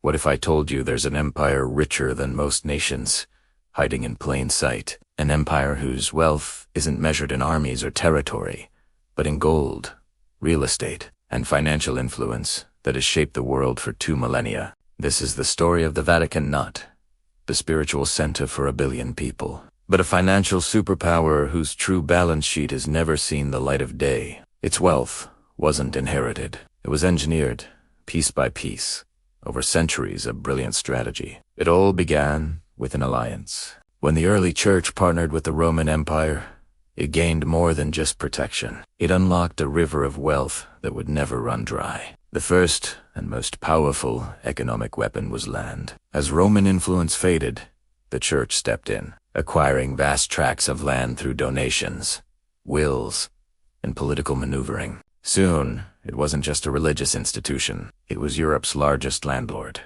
What if I told you there's an empire richer than most nations, hiding in plain sight? An empire whose wealth isn't measured in armies or territory, but in gold, real estate, and financial influence that has shaped the world for 2 millennia. This is the story of the Vatican, not the spiritual center for 1 billion people, but a financial superpower whose true balance sheet has never seen the light of day. Its wealth wasn't inherited. It was engineered, piece by piece, over centuries of brilliant strategy. It all began with an alliance. When the early church partnered with the Roman Empire, it gained more than just protection. It unlocked a river of wealth that would never run dry. The first and most powerful economic weapon was land. As Roman influence faded, the church stepped in, acquiring vast tracts of land through donations, wills, and political maneuvering. Soon, it wasn't just a religious institution. It was Europe's largest landlord,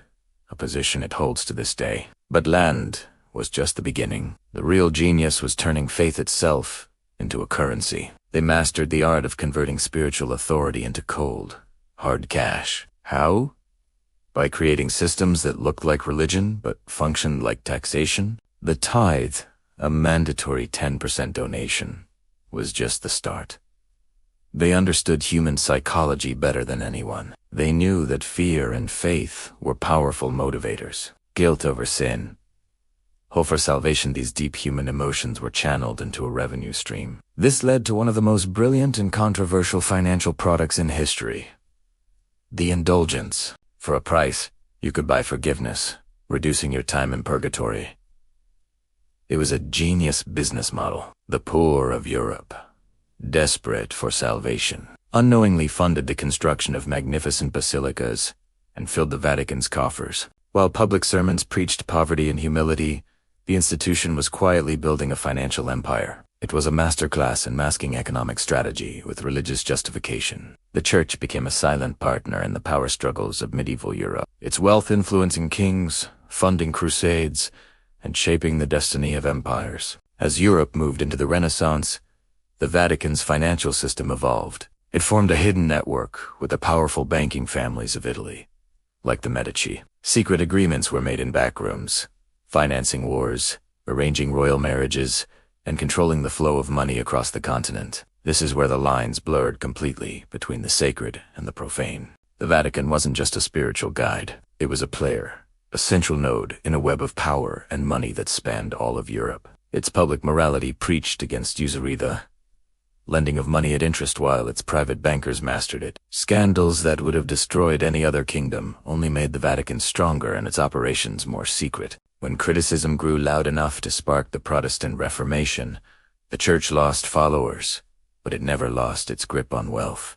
a position it holds to this day. But land was just the beginning. The real genius was turning faith itself into a currency. They mastered the art of converting spiritual authority into cold, hard cash. How? By creating systems that looked like religion but functioned like taxation. The tithe, a mandatory 10% donation, was just the start. They understood human psychology better than anyone. They knew that fear and faith were powerful motivators. Guilt over sin, hope for salvation, these deep human emotions were channeled into a revenue stream. This led to one of the most brilliant and controversial financial products in history: the indulgence. For a price, you could buy forgiveness, reducing your time in purgatory. It was a genius business model. The poor of Europe, desperate for salvation, unknowingly funded the construction of magnificent basilicas and filled the Vatican's coffers. While public sermons preached poverty and humility, the institution was quietly building a financial empire. It was a masterclass in masking economic strategy with religious justification. The church became a silent partner in the power struggles of medieval Europe, its wealth influencing kings, funding crusades, and shaping the destiny of empires. As Europe moved into the Renaissance, the Vatican's financial system evolved. It formed a hidden network with the powerful banking families of Italy, like the Medici. Secret agreements were made in back rooms, financing wars, arranging royal marriages, and controlling the flow of money across the continent. This is where the lines blurred completely between the sacred and the profane. The Vatican wasn't just a spiritual guide. It was a player, a central node in a web of power and money that spanned all of Europe. Its public morality preached against usury, the lending of money at interest, while its private bankers mastered it. Scandals that would have destroyed any other kingdom only made the Vatican stronger and its operations more secret. When criticism grew loud enough to spark the Protestant Reformation, the church lost followers, but it never lost its grip on wealth.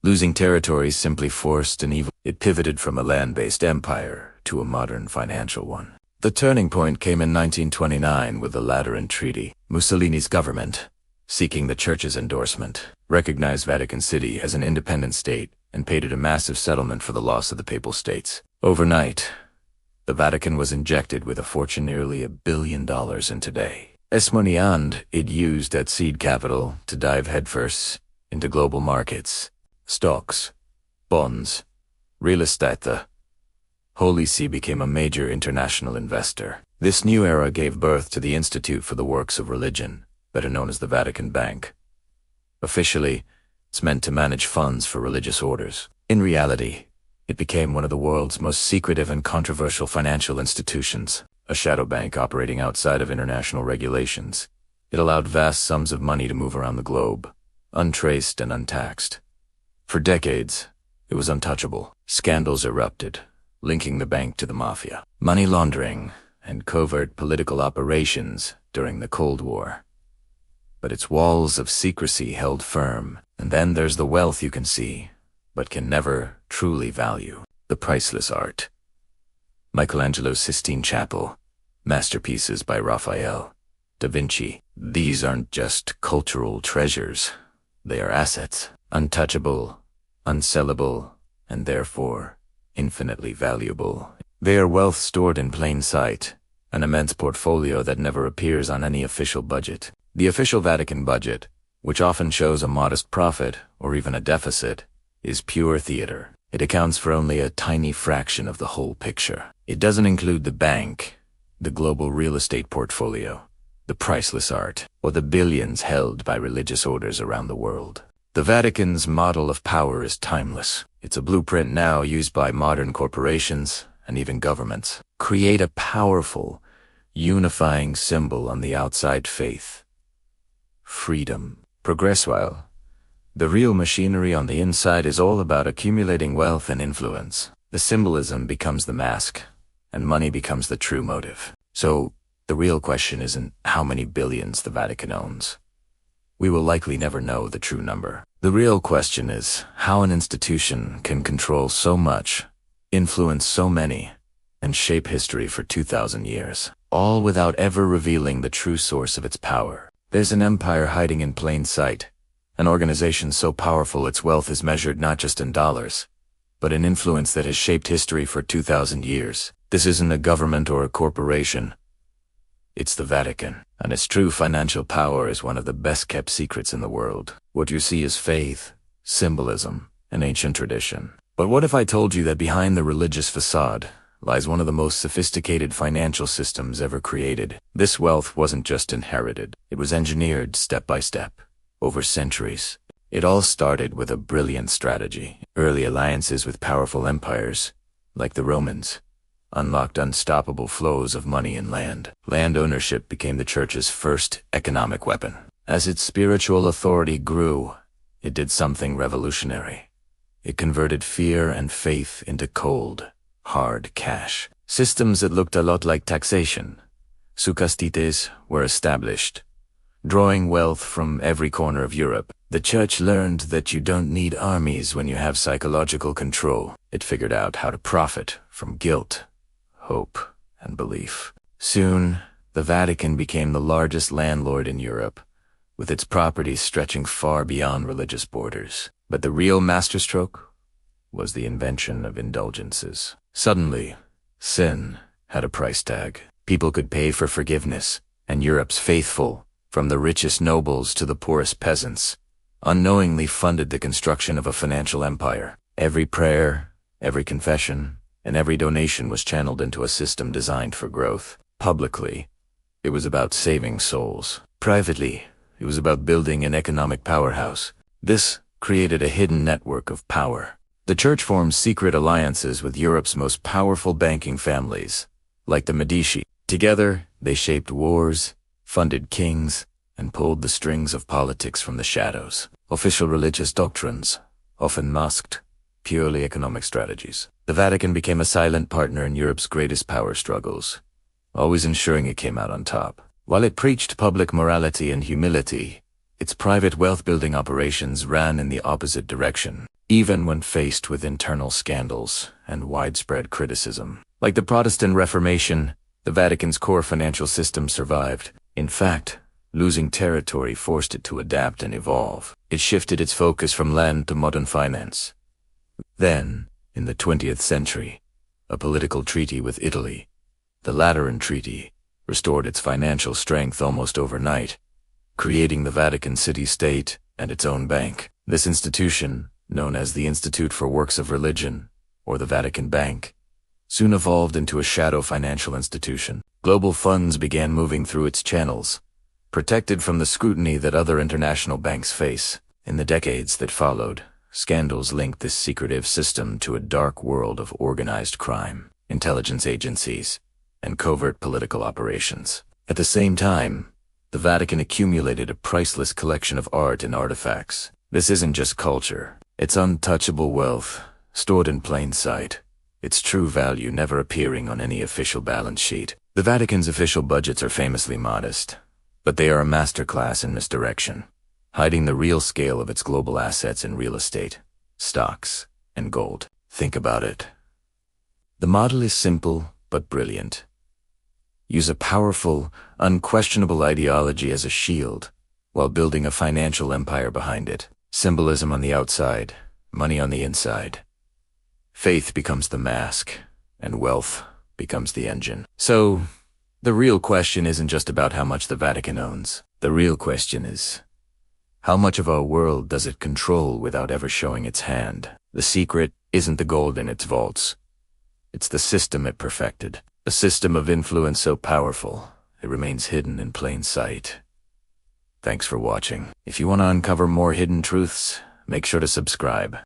Losing territories simply forced an evil. It pivoted from a land-based empire to a modern financial one. The turning point came in 1929 with the Lateran Treaty. Mussolini's government, seeking the church's endorsement, recognized Vatican City as an independent state and paid it a massive settlement for the loss of the Papal States. Overnight, the Vatican was injected with a fortune nearly $1 billion in today. Money, and it used that seed capital to dive headfirst into global markets, stocks, bonds, real estate. The Holy See became a major international investor. This new era gave birth to the Institute for the Works of Religion, better known as the Vatican Bank. Officially, it's meant to manage funds for religious orders. In reality, it became one of the world's most secretive and controversial financial institutions, a shadow bank operating outside of international regulations. It allowed vast sums of money to move around the globe, untraced and untaxed. For decades, it was untouchable. Scandals erupted, linking the bank to the mafia, money laundering, and covert political operations during the Cold War. But its walls of secrecy held firm. And then there's the wealth you can see, but can never truly value: the priceless art. Michelangelo's Sistine Chapel, masterpieces by Raphael, Da Vinci. These aren't just cultural treasures. They are assets, untouchable, unsellable, and therefore infinitely valuable. They are wealth stored in plain sight, an immense portfolio that never appears on any official budget. The official Vatican budget, which often shows a modest profit or even a deficit, is pure theater. it accounts for only a tiny fraction of the whole picture. It doesn't include the bank, the global real estate portfolio, the priceless art, or the billions held by religious orders around the world. The Vatican's model of power is timeless. It's a blueprint now used by modern corporations and even governments. Create a powerful, unifying symbol on the outside: faith, freedom, progress, while the real machinery on the inside is all about accumulating wealth and influence. The symbolism becomes the mask, and money becomes the true motive. So, the real question isn't how many billions the Vatican owns. We will likely never know the true number. The real question is how an institution can control so much, influence so many, and shape history for 2,000 years, all without ever revealing the true source of its power. There's an empire hiding in plain sight, an organization so powerful its wealth is measured not just in dollars, but in influence that has shaped history for 2,000 years. This isn't a government or a corporation. It's the Vatican, and its true financial power is one of the best-kept secrets in the world. What you see is faith, symbolism, and ancient tradition. But what if I told you that behind the religious facade lies one of the most sophisticated financial systems ever created? This wealth wasn't just inherited. It was engineered step by step, over centuries. It all started with a brilliant strategy. Early alliances with powerful empires, like the Romans, unlocked unstoppable flows of money and land. Land ownership became the church's first economic weapon. As its spiritual authority grew, it did something revolutionary. It converted fear and faith into cold, hard cash. Systems that looked a lot like taxation, sucastites, were established, drawing wealth from every corner of Europe. The church learned that you don't need armies when you have psychological control. It figured out how to profit from guilt, hope, and belief. Soon, the Vatican became the largest landlord in Europe, with its properties stretching far beyond religious borders. But the real masterstroke was the invention of indulgences. Suddenly, sin had a price tag. People could pay for forgiveness, and Europe's faithful, from the richest nobles to the poorest peasants, unknowingly funded the construction of a financial empire. Every prayer, every confession, and every donation was channeled into a system designed for growth. Publicly, it was about saving souls. Privately, it was about building an economic powerhouse. This created a hidden network of power. The church formed secret alliances with Europe's most powerful banking families, like the Medici. Together, they shaped wars, funded kings, and pulled the strings of politics from the shadows. Official religious doctrines, often masked, purely economic strategies. The Vatican became a silent partner in Europe's greatest power struggles, always ensuring it came out on top. While it preached public morality and humility, its private wealth-building operations ran in the opposite direction, even when faced with internal scandals and widespread criticism. Like the Protestant Reformation, the Vatican's core financial system survived. In fact, losing territory forced it to adapt and evolve. It shifted its focus from land to modern finance. Then, in the 20th century, a political treaty with Italy, the Lateran Treaty, restored its financial strength almost overnight, creating the Vatican city-state and its own bank. This institution, known as the Institute for Works of Religion, or the Vatican Bank, soon evolved into a shadow financial institution. Global funds began moving through its channels, protected from the scrutiny that other international banks face. In the decades that followed, scandals linked this secretive system to a dark world of organized crime, intelligence agencies, and covert political operations. At the same time, the Vatican accumulated a priceless collection of art and artifacts. This isn't just culture. It's untouchable wealth, stored in plain sight, its true value never appearing on any official balance sheet. The Vatican's official budgets are famously modest, but they are a masterclass in misdirection, hiding the real scale of its global assets in real estate, stocks, and gold. Think about it. The model is simple but brilliant. Use a powerful, unquestionable ideology as a shield, while building a financial empire behind it. Symbolism on the outside, money on the inside. Faith becomes the mask, and wealth becomes the engine. So, the real question isn't just about how much the Vatican owns. The real question is, how much of our world does it control without ever showing its hand? The secret isn't the gold in its vaults. It's the system it perfected. A system of influence so powerful, it remains hidden in plain sight. Thanks for watching. If you want to uncover more hidden truths, make sure to subscribe.